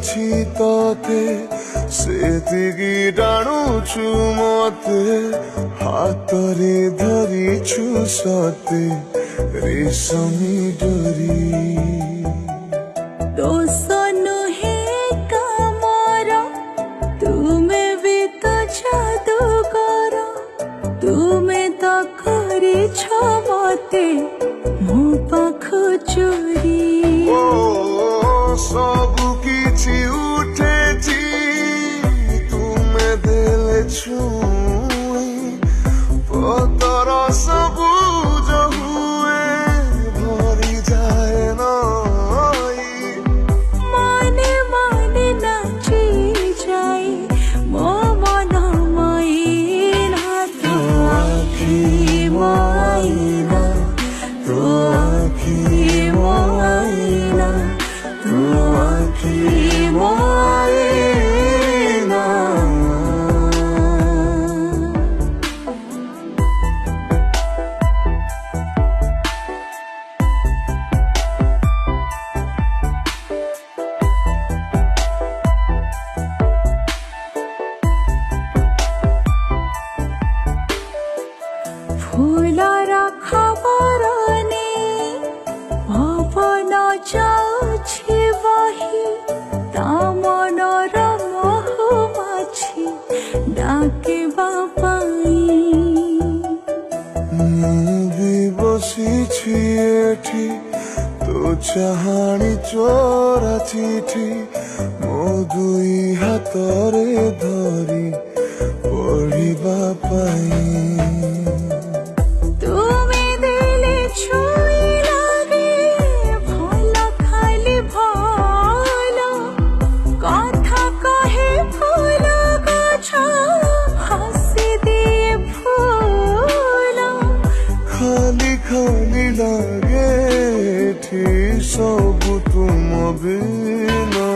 ଅଛି ତତେ ସେତିକି ଟାଣୁଛୁ ମତେ ହାତରେ ଧରିଛୁ ସତେ ରେଶମୀ ଡୋରି दोष नुहे कामर तुमे भी तो जादूगर तुमे तो करिछ मते मो पाख चोरी ସବୁ କିଛି ଉଠେଛି ତୁମେ ଦେଲେ ଛୁଇଁ ପତର ସବୁଜ ହୁଏ ଭରି ଯାଏ ନଈ माने माने नाची जाए मो मन मैना तो ଆଖି ମୋ ଆଇନା ତୋ ଆଖି ମୋ ଆଇନା ତୋ ଆଖି ମୋ ଆଇନା फूलर खबर ने पवन जाउछि बही ता मनर महुमाछि डाकिबा पाई ମୁଁ ବି ବସିଛି ଏଠି ତୋ ଚାହାଣି ଚୋରା ଚିଠି ମୋ ଦୁଇ ହାତରେ ଧରି ପଢ଼ିବା ପାଇଁ तुमे दिले छुई लागे भल खाली भल कथा कहे फूल गछ हसी दिए फूल खाली खाली लागे एଠି ସବୁ ତୁମ ବିନା